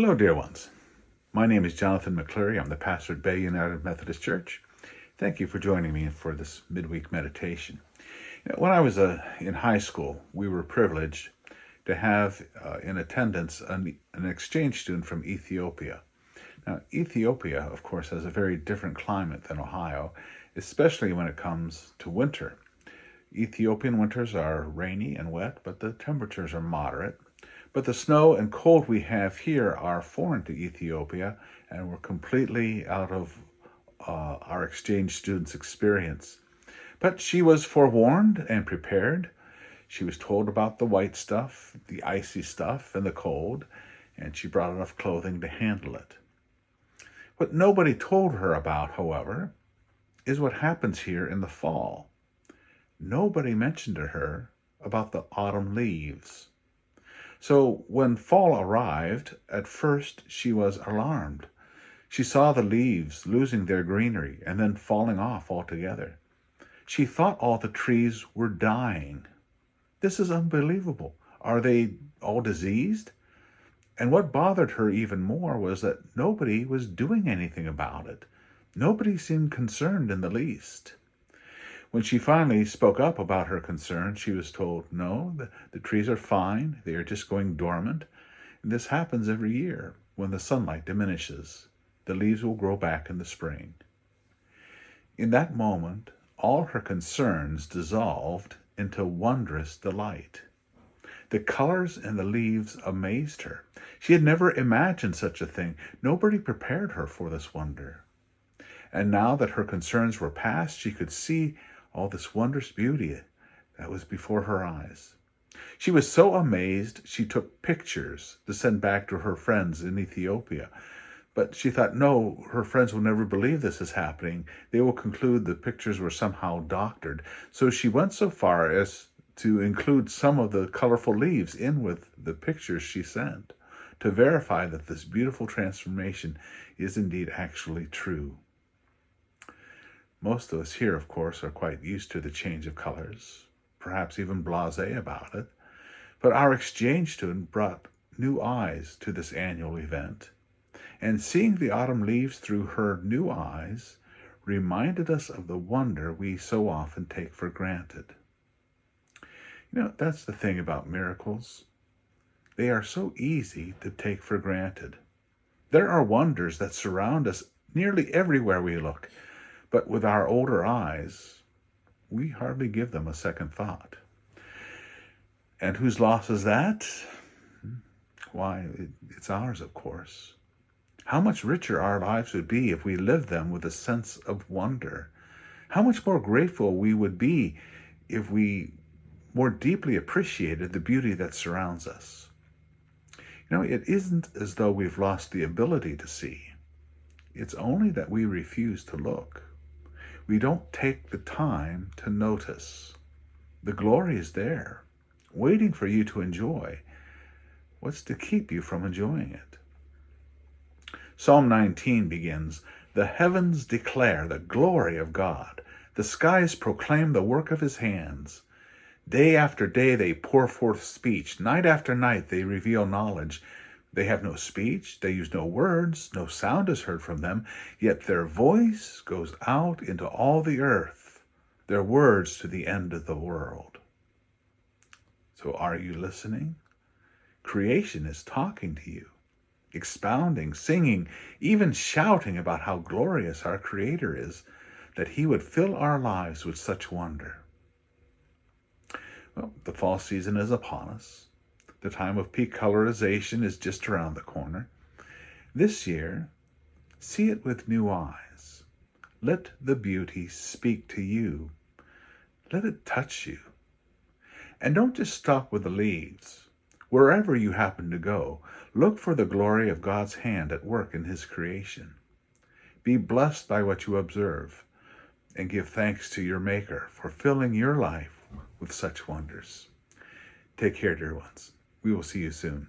Hello, dear ones. My name is Jonathan McCleary. I'm the pastor at Bay United Methodist Church. Thank you for joining me for this midweek meditation. When I was in high school, we were privileged to have in attendance an exchange student from Ethiopia. Now, Ethiopia, of course, has a very different climate than Ohio, especially when it comes to winter. Ethiopian winters are rainy and wet, but the temperatures are moderate. But the snow and cold we have here are foreign to Ethiopia and were completely out of our exchange student's experience. But she was forewarned and prepared. She was told about the white stuff, the icy stuff, and the cold, and she brought enough clothing to handle it. What nobody told her about, however, is what happens here in the fall. Nobody mentioned to her about the autumn leaves. So when fall arrived, at first she was alarmed. She saw the leaves losing their greenery and then falling off altogether. She thought all the trees were dying. This is unbelievable. Are they all diseased? And what bothered her even more was that nobody was doing anything about it. Nobody seemed concerned in the least. When she finally spoke up about her concerns, she was told, no, the trees are fine. They are just going dormant. And this happens every year when the sunlight diminishes. The leaves will grow back in the spring. In that moment, all her concerns dissolved into wondrous delight. The colors in the leaves amazed her. She had never imagined such a thing. Nobody prepared her for this wonder. And now that her concerns were past, she could see all this wondrous beauty that was before her eyes. She was so amazed, she took pictures to send back to her friends in Ethiopia. But she thought, no, her friends will never believe this is happening. They will conclude the pictures were somehow doctored. So she went so far as to include some of the colorful leaves in with the pictures she sent to verify that this beautiful transformation is indeed actually true. Most of us here, of course, are quite used to the change of colors, perhaps even blasé about it. But our exchange student brought new eyes to this annual event, and seeing the autumn leaves through her new eyes reminded us of the wonder we so often take for granted. That's the thing about miracles. They are so easy to take for granted. There are wonders that surround us nearly everywhere we look, but with our older eyes, we hardly give them a second thought. And whose loss is that? Why, it's ours, of course. How much richer our lives would be if we lived them with a sense of wonder. How much more grateful we would be if we more deeply appreciated the beauty that surrounds us. It isn't as though we've lost the ability to see. It's only that we refuse to look. We don't take the time to notice. The glory is there, waiting for you to enjoy. What's to keep you from enjoying it? Psalm 19 begins, "The heavens declare the glory of God. The skies proclaim the work of his hands. Day after day they pour forth speech. Night after night they reveal knowledge. They have no speech, they use no words, no sound is heard from them, yet their voice goes out into all the earth, their words to the end of the world." So are you listening? Creation is talking to you, expounding, singing, even shouting about how glorious our Creator is, that he would fill our lives with such wonder. Well, the fall season is upon us. The time of peak colorization is just around the corner. This year, see it with new eyes. Let the beauty speak to you. Let it touch you. And don't just stop with the leaves. Wherever you happen to go, look for the glory of God's hand at work in his creation. Be blessed by what you observe, and give thanks to your Maker for filling your life with such wonders. Take care, dear ones. We will see you soon.